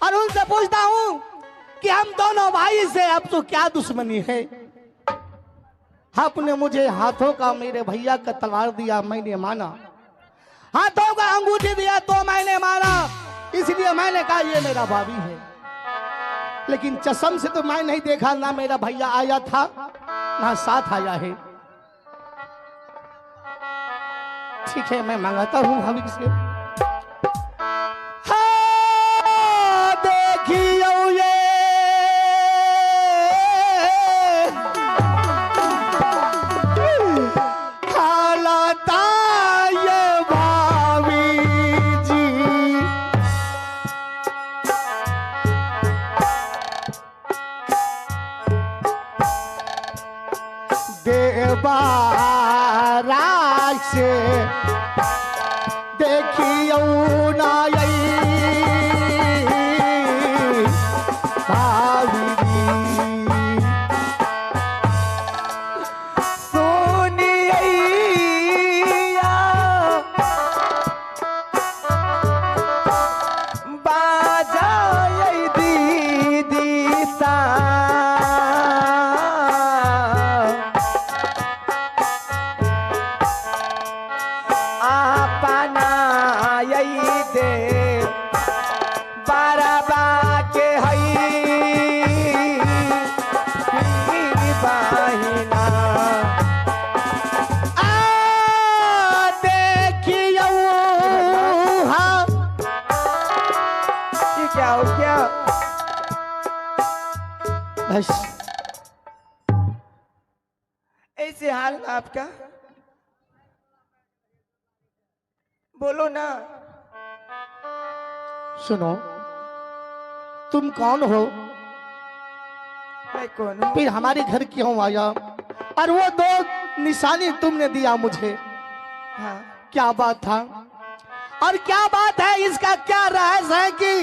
और उनसे पूछता हूँ कि हम दोनों भाई से अब तो क्या दुश्मनी है। आपने मुझे हाथों का मेरे भैया का तलवार दिया, मैंने माना। हाथों का अंगूठी दिया तो मैंने माना, इसलिए मैंने कहा ये मेरा भाभी है। लेकिन चश्म से तो मैं नहीं देखा, ना मेरा भैया आया था ना साथ आया है। ठीक है, मैं मंगाता हूँ भाभी से। हाँ देखियो ये हालाता ये भाभी जी, देवाराज से देखियो ना भाभी सुनिया बाजा दीदी सा दे बाराबा के हई बहिना आ देखियो हाँ क्या हो क्या बस ऐसे हाल आपका, बोलो ना। सुनो, तुम कौन हो? मैं कौन हूँ? फिर हमारे घर क्यों आया? और वो दो निशानी तुमने दिया मुझे, हाँ क्या बात था? और क्या बात है, इसका क्या रहस्य है कि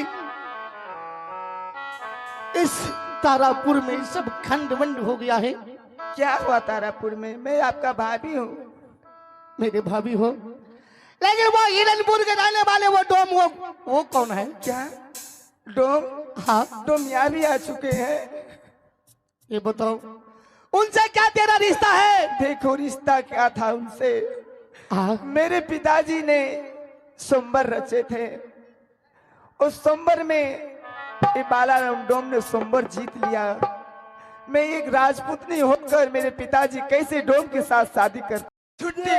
इस तारापुर में सब खंड वंड हो गया है? क्या हुआ तारापुर में? मैं आपका भाभी हूँ। मेरे भाभी हो, लेकिन वो हिरनपुर के रहने वाले वो डोम, वो कौन है? क्या डोम? हाँ डोम यहाँ भी आ चुके हैं। ये बताओ उनसे क्या तेरा रिश्ता है? देखो रिश्ता क्या था उनसे, मेरे पिताजी ने सोमवार रचे थे, उस सोमवार में ये बालाराम डोम ने सोमवार जीत लिया। मैं एक राजपूतनी होकर मेरे पिताजी कैसे डोम के साथ शादी कर छुट्टी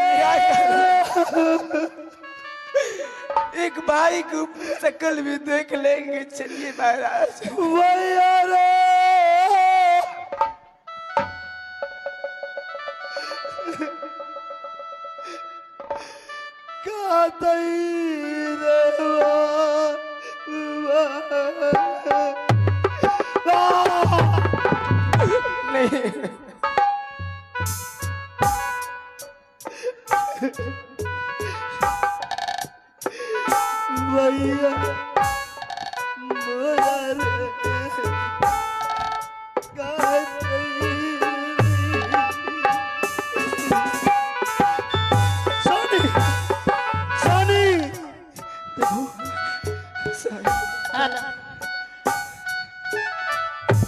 एक भाई को शकल भी देख लेंगे। चलिए महाराज। नहीं भैया सोनी सोनी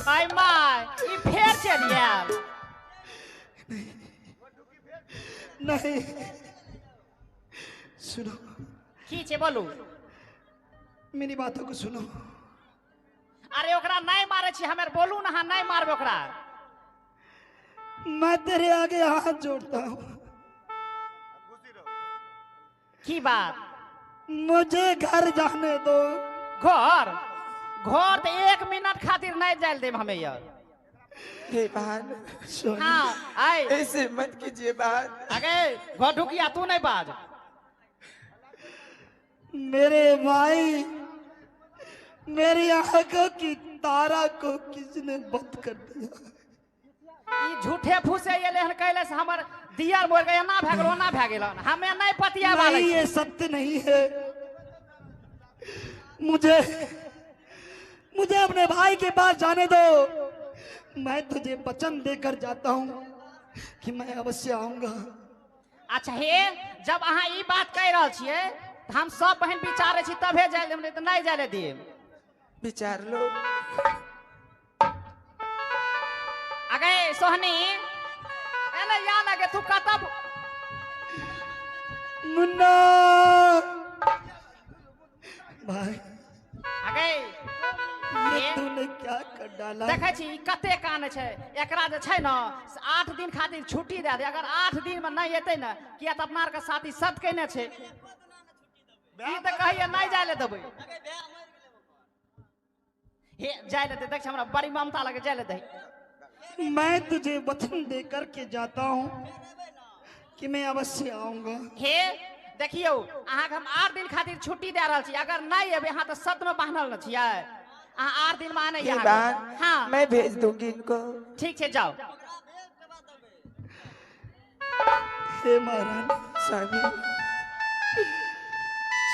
माय माय ई फेर चलिए नहीं सुनो, की छे बोलू? मेरी बातों को सुनो। अरे ओकरा नहीं मारे छी हमें, बोलू ना, नहीं मारबे ओकरा। मैं तेरे आगे हाथ जोड़ता हूँ। की बात? मुझे घर जाने दो। घर घर तो 1 मिनट खातिर नहीं जाए देम हमें यार। हे बहन हाँ आए ऐसे मत कीजिए बहन। आगे घर ढुकिया तू नहीं बाज। मेरे भाई, मेरी आंखों की तारा को किसने बंद कर दिया? ई झूठे फूसे ये लेहन कहले से हमर दियर मोर गए ना भागलो ना भागेलन, हमें नहीं पतिया वाले। नहीं ये सत्य नहीं है। मुझे अपने भाई के पास जाने दो। मैं तुझे वचन देकर जाता हूँ कि मैं अवश्य आऊंगा। अच्छा हे, जब अहाँ ई बात कह रहा छिए हम सब बहन विचारे छी तभे जाए, नहीं तो नहीं जाए दिए। विचार लो। अगे सोहनी एने या लगे तू कता मुन्ना भाई अगे ये तूने क्या कर डाला? देखे छी कते कान छै एकरा जे छै न 8 दिन खातिर छुट्टी दे दे। अगर 8 दिन में नहीं एते न किया त अपना के साथी सत केने छै ई त कहिए नहीं जाय ले देबै। हे जाय ले दे देख हमरा बड़ी ममता लगे जाय ले दे। मैं तुझे वचन दे करके जाता हूँ कि मैं अवश्य आऊंगा। हे देखियो अहाँ के हम 8 दिन खातिर छुट्टी दे रहल छी। अगर नहीं एबे हां त सत में बांधल न छियै। अहाँ 8 दिन में आने यहाँ हाँ मैं भेज दूंगी इनको। ठीक है जाओ। हे महाराज स्वामी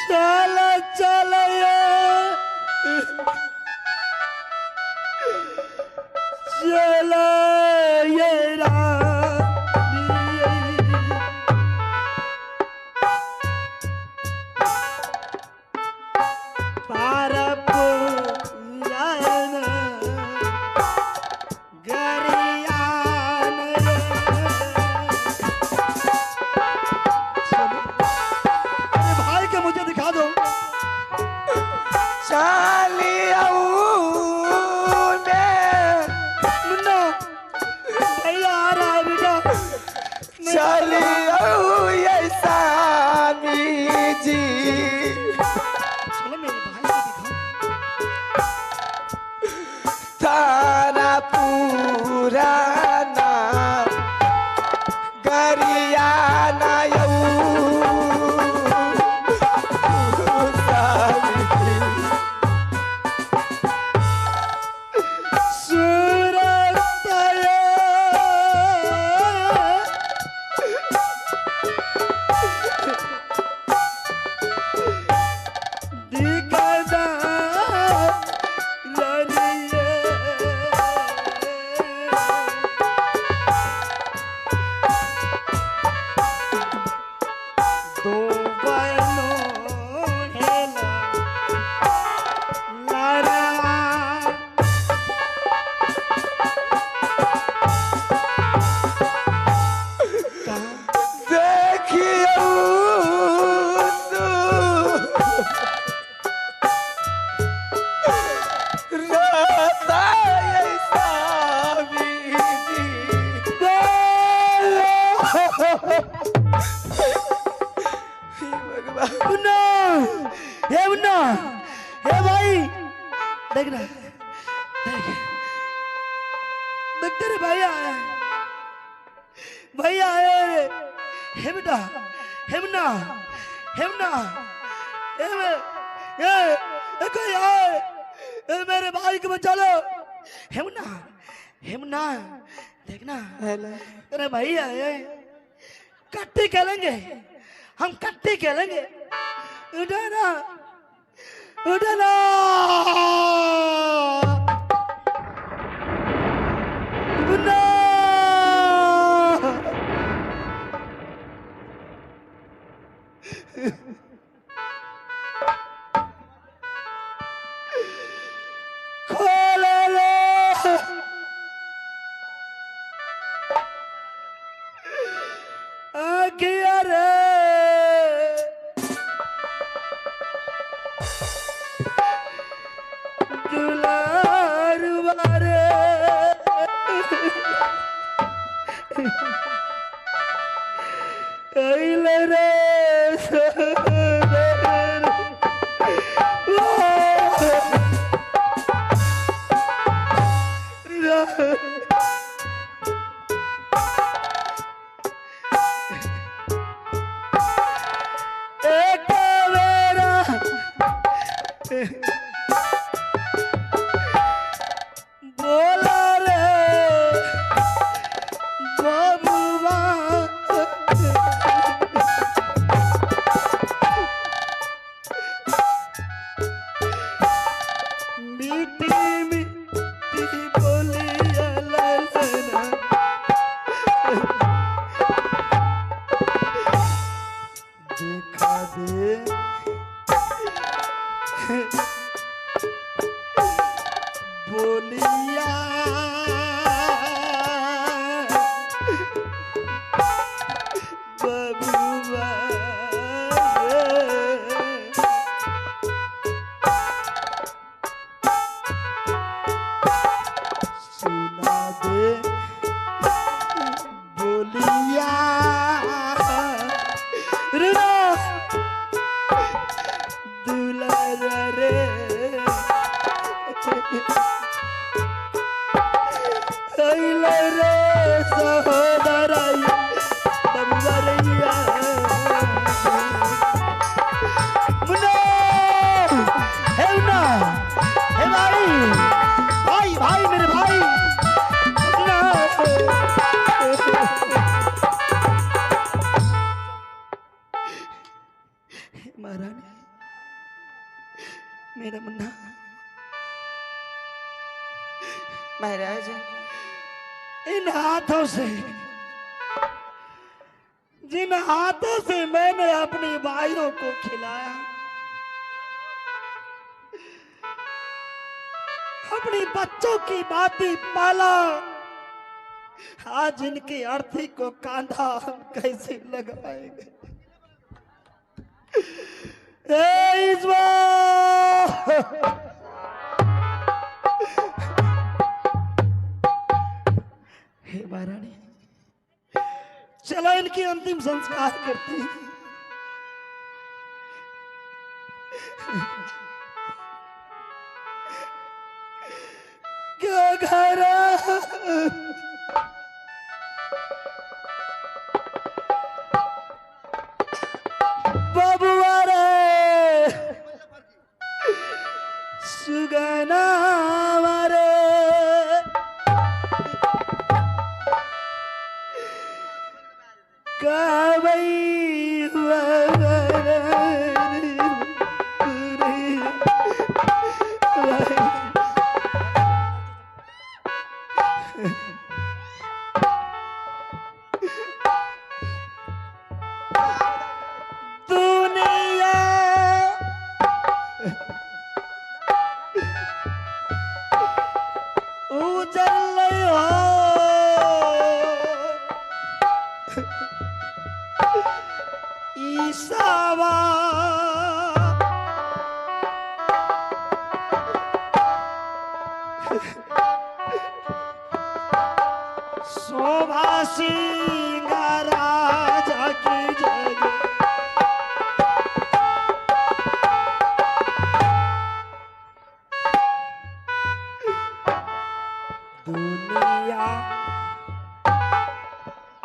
चला चला चला ये हे भाई देख ना देख तेरे भाई आया भैया आए हे बेटा हेमना हेमना ए कोई आए मेरे भाई को बचा लो हेमना हेमना देखना तेरे भाई आए कट्टी खेलेंगे हम कट्टी खेलेंगे उठाना उठाना बोलिया बबुआ सुना दे बोलिया रुना दुलारा रे अइले रे सहोदराई बबुआ मुन्ना हे मुन्ना हे भाई भाई मेरे भाई मुन्ना महारानी मेरा मुन्ना महाराज इन हाथों से जिन हाथों से मैंने अपने भाइयों को खिलाया अपने बच्चों की बातें पाला आज इनकी अर्थी को कांधा हम कैसे लगाएंगे हे महारानी चलो इनकी अंतिम संस्कार करते हैं क्या घर बबुआ रे सुगना रे कावई हुआ ईसावा शोभा सिंगारा जाकी जग दुनिया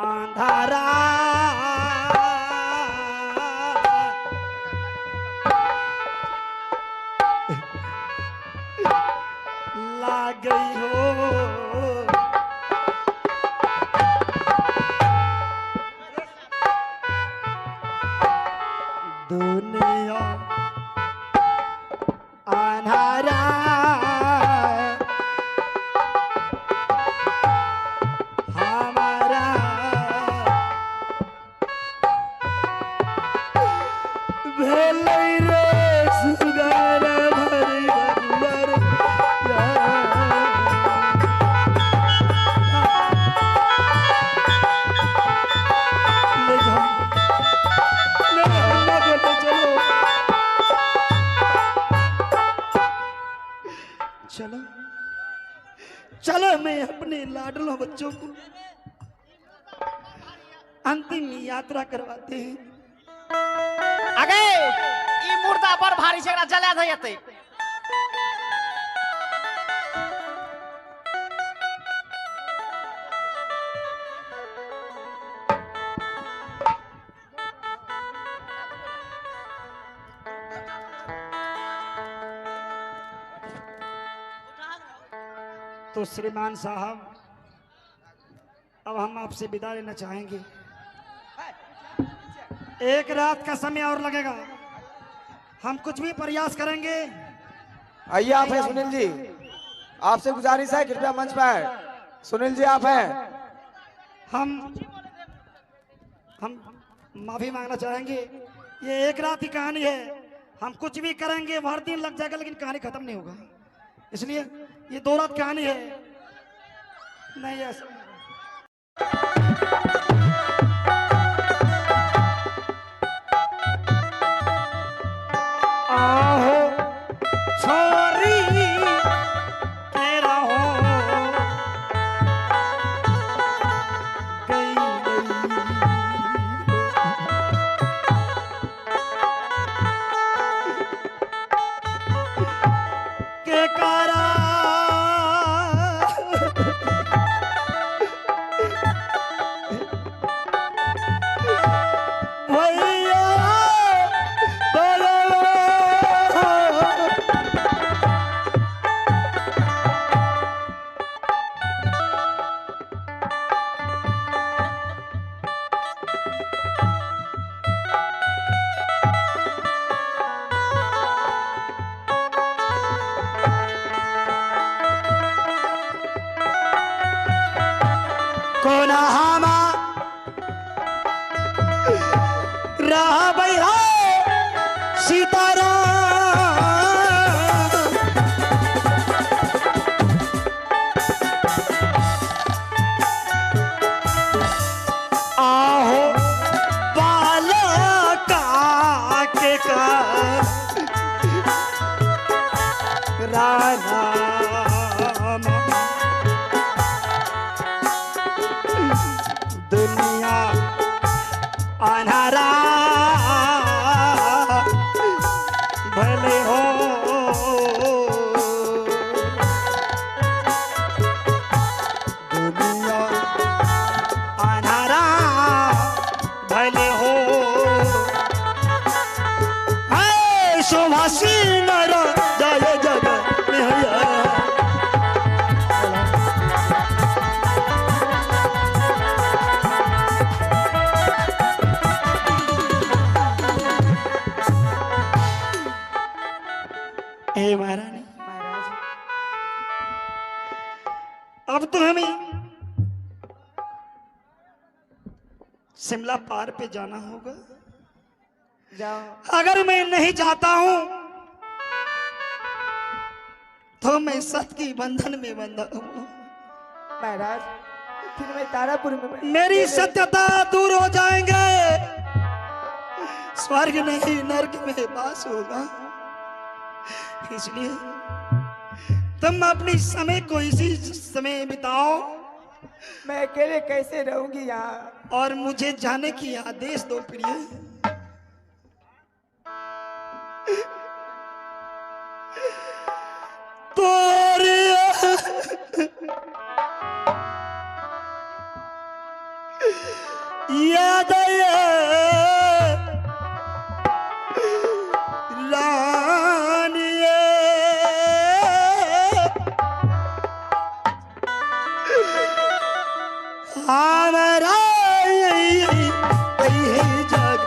अंधारा गई हो दुनिया अंधारा हमारा भेलै रे सुगर भरी बबुआ चलो चलो मैं अपने लाडलों बच्चों को अंतिम यात्रा करवाते हैं आगे ई मुर्दा पर भारी से जला दे जते तो श्रीमान साहब अब हम आपसे विदा लेना चाहेंगे एक रात का समय और लगेगा हम कुछ भी प्रयास करेंगे आइए आप हैं सुनील जी आपसे गुजारिश है कृपया मंच पर सुनील जी आप हैं हम माफी मांगना चाहेंगे ये एक रात की कहानी है हम कुछ भी करेंगे भर दिन लग जाएगा लेकिन कहानी खत्म नहीं होगा इसलिए ये 2 रात कहानी है नहीं ऐसा। आहो छोरी तेरा हो गई के कारा भैया बोलो कोना हामा रहा भैया सीताराम आहो बालका के का राधा दुनिया अनहरा भले हो दुनिया अनहरा भले हो शोभासी नर जय जग हे महारानी महाराज अब तो हमें शिमला पार पे जाना होगा। जाओ। अगर मैं नहीं जाता हूं तो मैं सत की बंधन में बंधा हूं। महाराज फिर मैं तारापुर में मेरी सत्यता दूर हो जाएंगे, स्वर्ग नहीं नरक में वास होगा। इसलिए तुम अपनी समय को इसी समय बिताओ। मैं अकेले कैसे रहूंगी यहाँ। और मुझे जाने की आदेश दो प्रिय। याद लानिए हमारा जग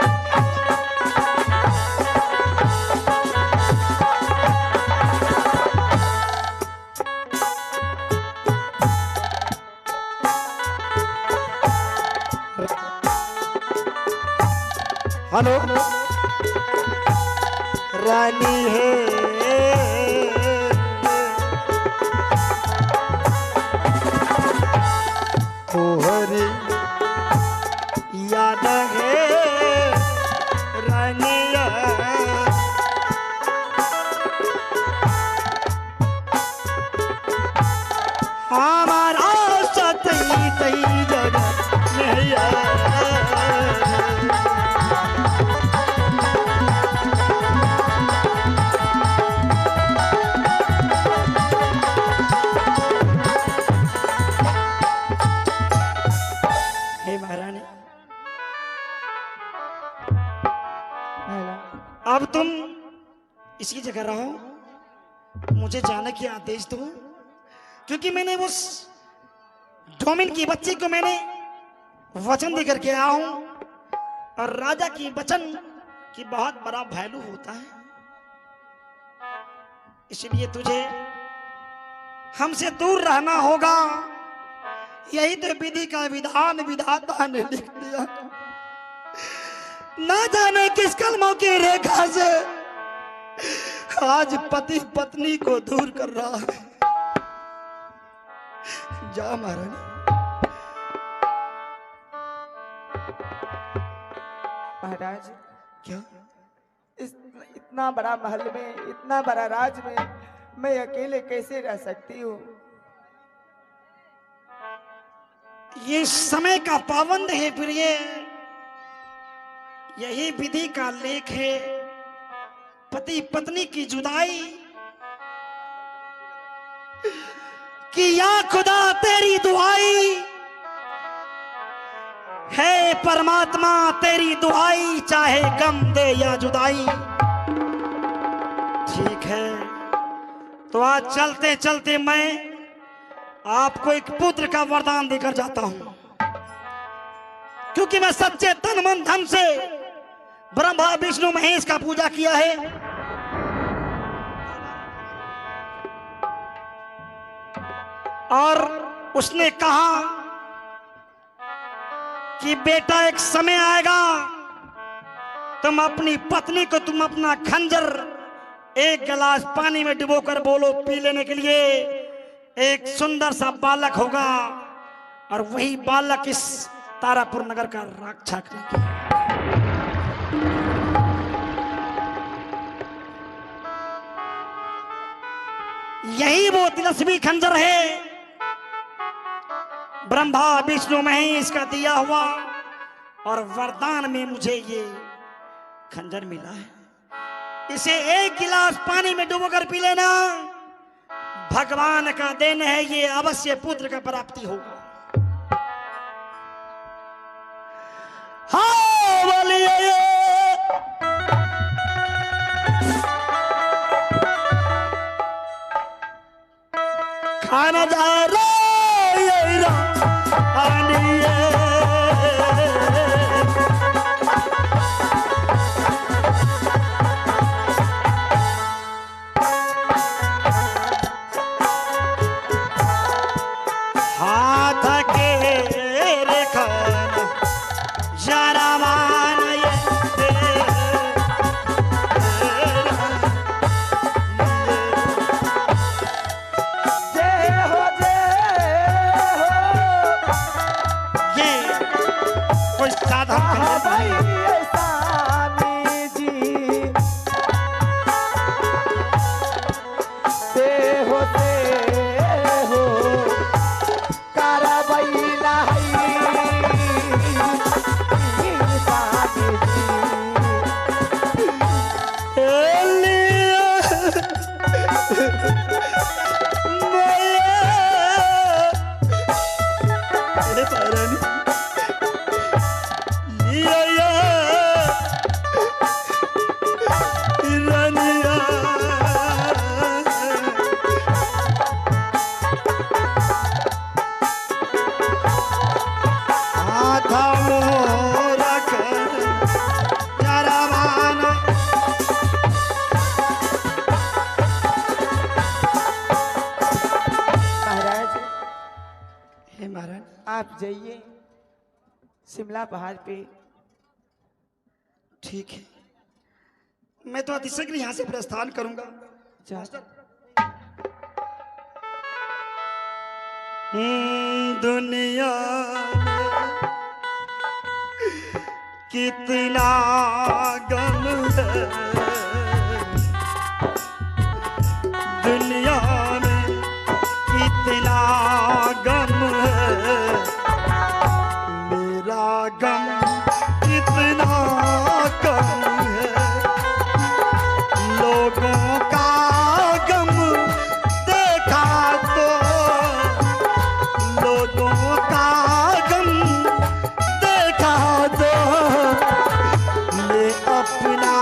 हेलो रानी है तोहरी याद है रानिया हमारा सतई तई जगह नहीं अब तुम इसी जगह रहो, मुझे जाने की आदेश दो, क्योंकि मैंने उस डोमिन की बच्ची को मैंने वचन देकर के आया हूं, और राजा की वचन की बहुत बड़ा वैल्यू होता है। इसलिए तुझे हमसे दूर रहना होगा। यही तो विधि का विधान विधाता ने लिख दिया। ना जाने किस कलमों की रेखा से आज पति पत्नी को दूर कर रहा है। जा महारानी। महाराज क्या? इस इतना बड़ा महल में, इतना बड़ा राज में मैं अकेले कैसे रह सकती हूँ? ये समय का पाबंद है प्रिय, यही विधि का लेख है। पति पत्नी की जुदाई कि या खुदा तेरी दुआई है, परमात्मा तेरी दुआई, चाहे गम दे या जुदाई। ठीक है, तो आज चलते चलते मैं आपको एक पुत्र का वरदान देकर जाता हूं, क्योंकि मैं सच्चे तन मन धन से ब्रह्मा विष्णु महेश का पूजा किया है। और उसने कहा कि बेटा एक समय आएगा, तुम अपनी पत्नी को तुम अपना खंजर एक गिलास पानी में डुबोकर बोलो पी लेने के लिए। एक सुंदर सा बालक होगा और वही बालक इस तारापुर नगर का रक्षा करेगा। यही वो तिलस्मी खंजर है, ब्रह्मा विष्णु महेश का दिया हुआ, और वरदान में मुझे ये खंजर मिला है। इसे एक गिलास पानी में डुबोकर पी लेना, भगवान का देन है, ये अवश्य पुत्र का प्राप्ति होगा। हाँ बोलिए खाना जा रहा आप जाइए शिमला पहाड़ पे। ठीक है, मैं तो अतिशीघ्र यहाँ से प्रस्थान करूंगा। दुनिया कितना गम है, दुनिया में कितना गम है, मेरा गम कितना कम है, लोगों का गम देखा तो, लोगों का गम देखा तो, मैं अपना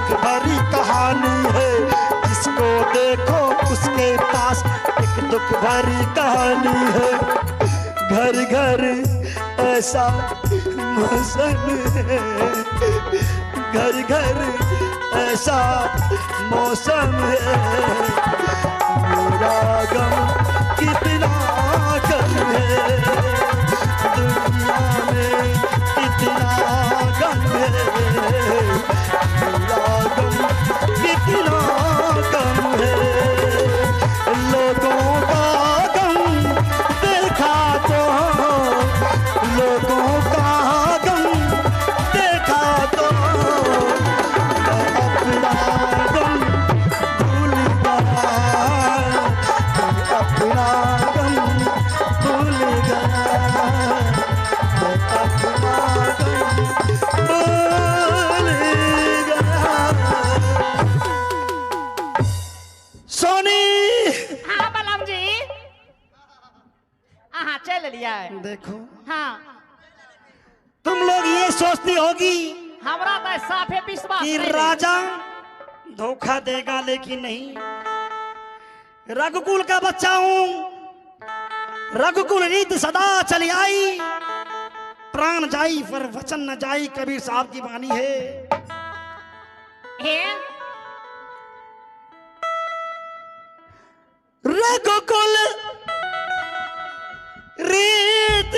दुख भरी कहानी है, जिसको देखो उसके पास एक दुख भरी कहानी है। घर घर ऐसा मौसम है, घर घर ऐसा मौसम है, मेरा गम कितना गम है, दुनिया में कितना गम है, मेरा गम कितना गम है। लोगों का गम देखा तो, लोगों का गम देखा तो अपना गम भूल गया, अपना गम भूल गया, अपना गम भूल गया। सोनी, हाँ बलम जी, हाँ चल लिया है। देखो हाँ तुम लोग ये सोचती होगी हमरा तो साफे विश्वास कि नहीं राजा धोखा देगा, लेकिन नहीं। रघुकुल का बच्चा हूं, रघुकुल रीत सदा चली आई, प्राण जाई पर वचन न जाई, कबीर साहब की वाणी है। है। रघुकुल रीत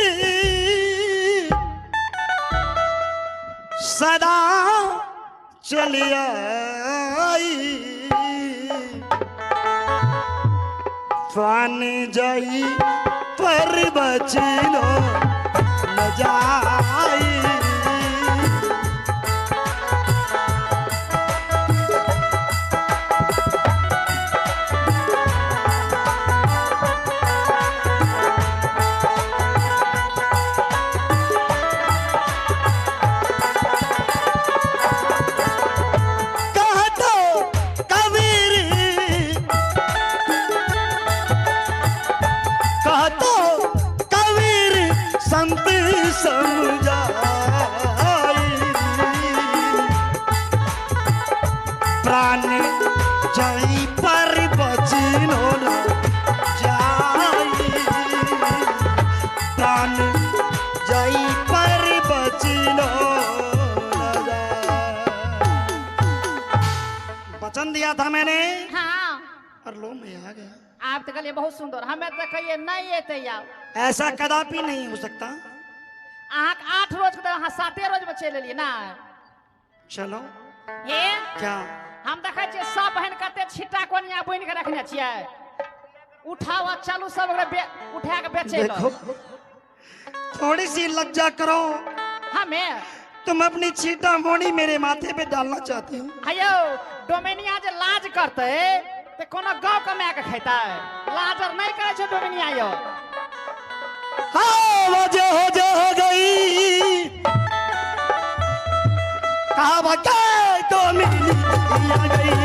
सदा चली आई, फान जाई पर बचनो न जाई। प्राण जाई पर बचनो न जाई, प्राण जाई पर बचनो न जाई। वचन दिया था मैंने, हाँ और लो मैं आ गया। आप तो कहलिए बहुत सुंदर, हमें तो कहिए नहीं ये तैयार। ऐसा कदापि नहीं हो सकता। अहाँ 8 रोज के अहाँ 7 रोज में चल एलिए ना। चलो हे क्या हम देखे छियै सब बहन कते छिट्टा कोनिया बुनि के रखने छियै, उठाओ चलू सब उठा के बेचे लो। देखो थोड़ी सी लज्जा करो, हमें तुम अपनी छीटा मोनी मेरे माथे पे डालना चाहती हो। हयो डोमिनिया जे लाज करते ते कोनो गांव कमा के खेता है, लाज और नहीं करे छो डोमिनिया यो। हाँ वजह हो गई, कहा बता तो मिली आ गई।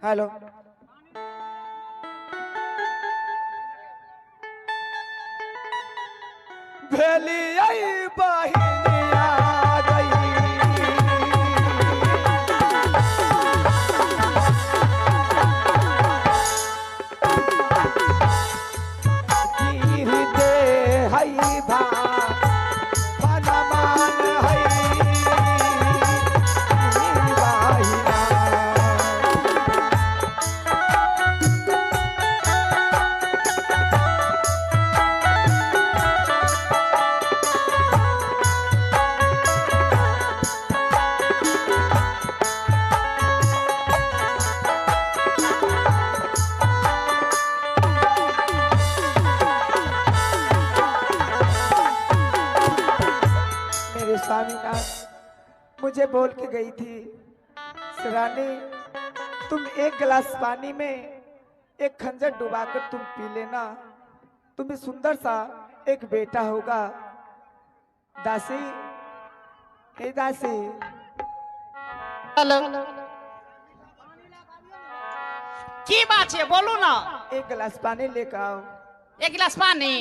हेलो भेली आई बहिनिया गई दे हई भा फनमान हई बहिना मुझे बोल के गई थी, रानी तुम एक गिलास पानी में एक खंजर डुबाकर तुम पी लेना, तुम्हें सुंदर सा एक बेटा होगा। दासी, हे दासी, हेलो की बात है बोलू ना। एक गिलास पानी लेकर आओ। एक गिलास पानी।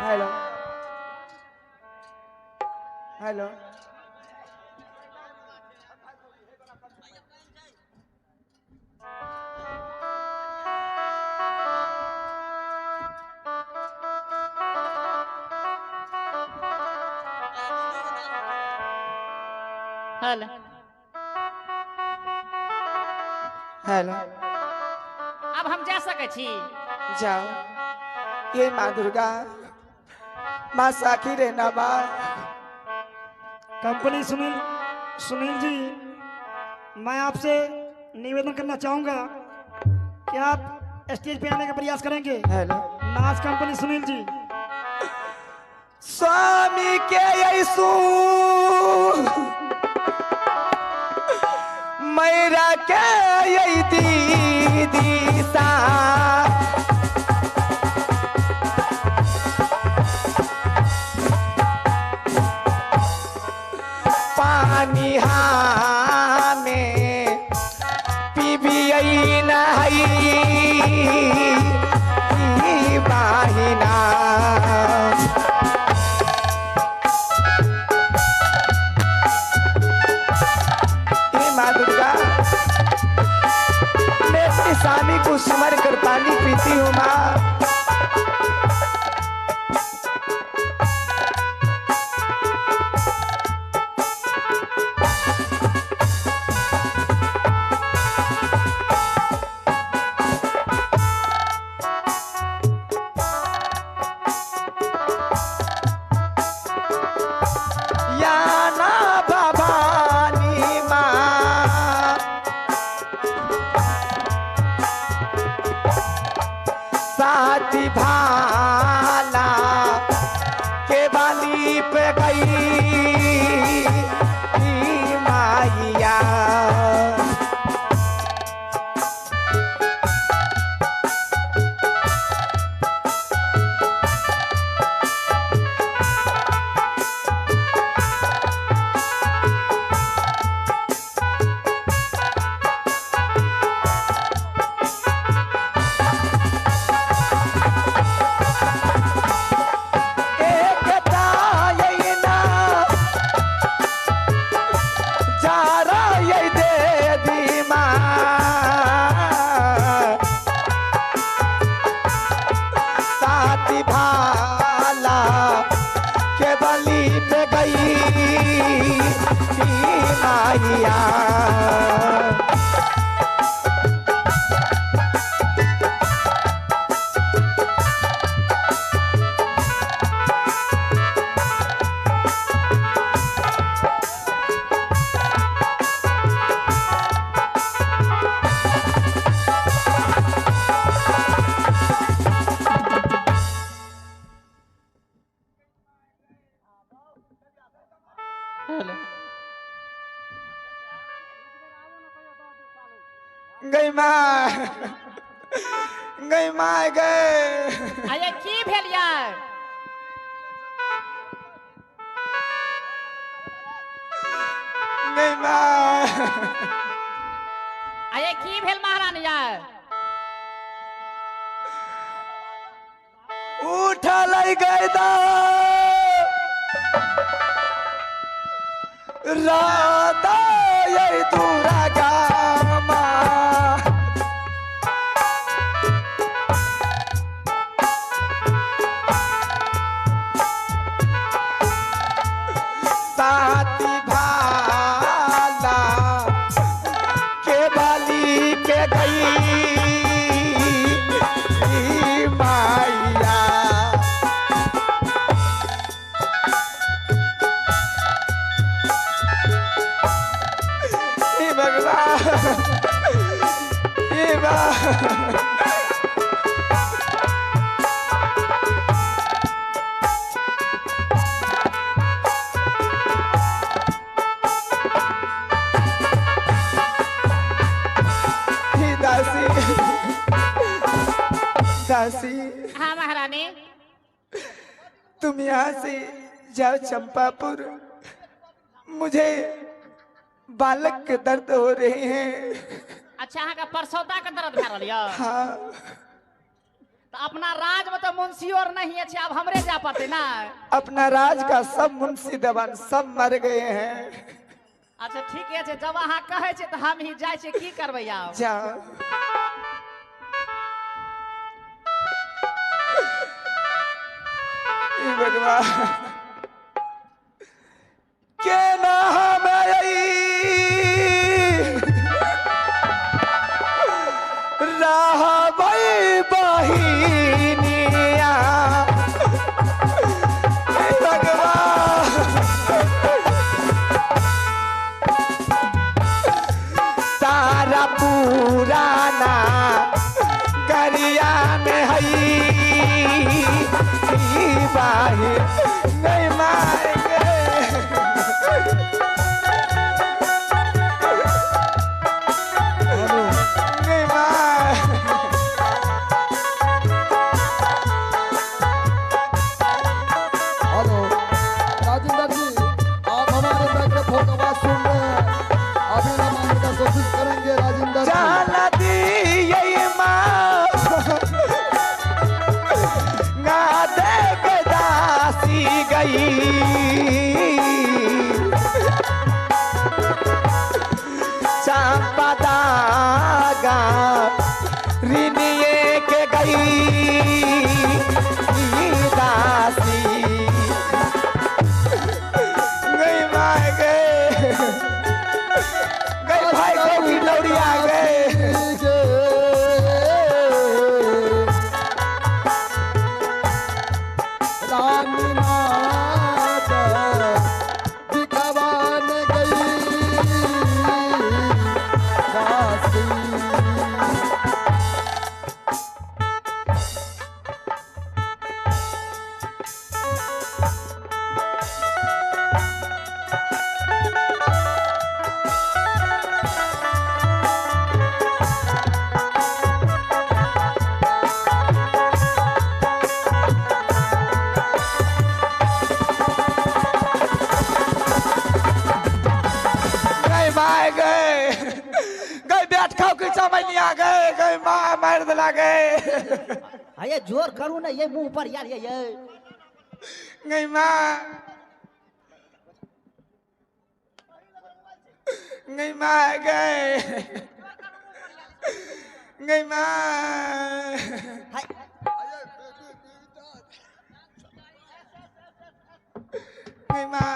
हेलो हेलो, हेलो हेलो, अब हम जा सके छी। जाओ। ये माँ दुर्गा, माँ साखी रहना माँ। कंपनी सुनील सुनील जी, मैं आपसे निवेदन करना चाहूंगा कि आप स्टेज पे आने का प्रयास करेंगे। हेलो, नाच कंपनी सुनील जी। स्वामी के यीशु मेरा के यही दीदी सा पानी में पीबी नहीं बाहिना। माँ दुर्गा, मैं अपने स्वामी को स्मरण कर पानी पीती हूँ माँ। याना भवानी माँ, साथी भाला के बाली पे गई माइया। भाला के बली पे गई माइया। गई माँ, गई माँ गए। अरे की भेल यार? गई माँ। अरे की भेल महारानी यार? उठा लाई गए दा राधा ये दूरा गामा। साथी भाला के बाली के गई माइया। हे भगवान, दासी हाँ महारानी। तुम यहाँ से जाओ चंपापुर, मुझे बालक के दर्द हो रहे हैं। अच्छा अहाँ का परसौदा के दर्द भए रहल यऽ? हाँ तो अपना राज में तो मुंशी और नहीं है, अब हमरे जा पड़ते ना। अपना राज का सब मुंशी देवान सब मर गए हैं। अच्छा ठीक है, जब अहाँ कहे छे तो हम ही जाए छे, की करबै आब? जाओ। हे भगवान के नाम राह बहिनिया। हे भगवान तारा पुराना गरिया में हई बाही नहीं मारेंगे। नहीं मार हेलो राजेंद्र जी, आप हमारे माइक्रोफोन आवाज सुन रहे हैं, अभी हम आने का कोशिश करेंगे राजेंद्र जी। जाना दी ये माँ ना देख दासी गई। चंपा दागा रिनिए के गई दासी। गई माँ गए भाई को भी लौड़िया गए। रानी नाथ दिखवान गई दासी। गए माँ मार दिला गए। अये जोर करू ना, ये मुंह पर यार ये गई माँ गई माँ गए गई माँ गई माँ।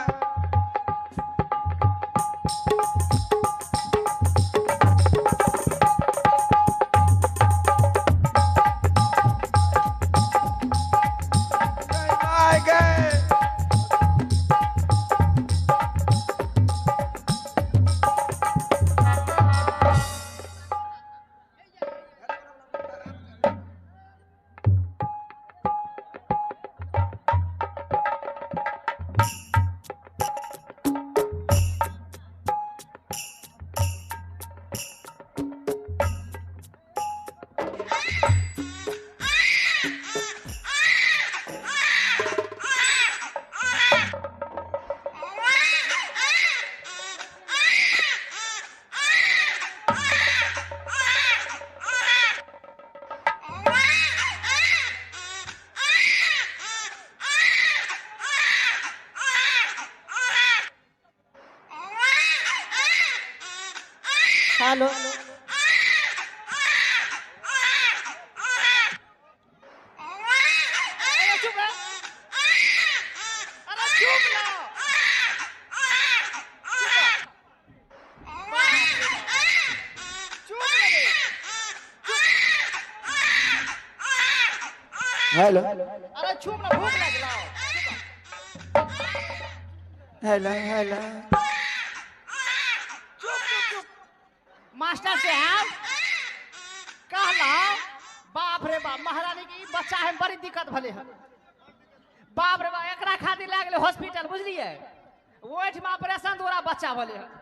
हेलो हेलो अरे चुप ना, भूख लगला। हेलो हेलो मास्टर साहब कहला बाप रे बाप, महारानी की बच्चा है बड़ी दिक्कत भले है। बाप रे बाप, एकरा खातिर लग गए हॉस्पिटल, बुझलिए? ओहिठमा ऑपरेशन द्वारा बच्चा भले है।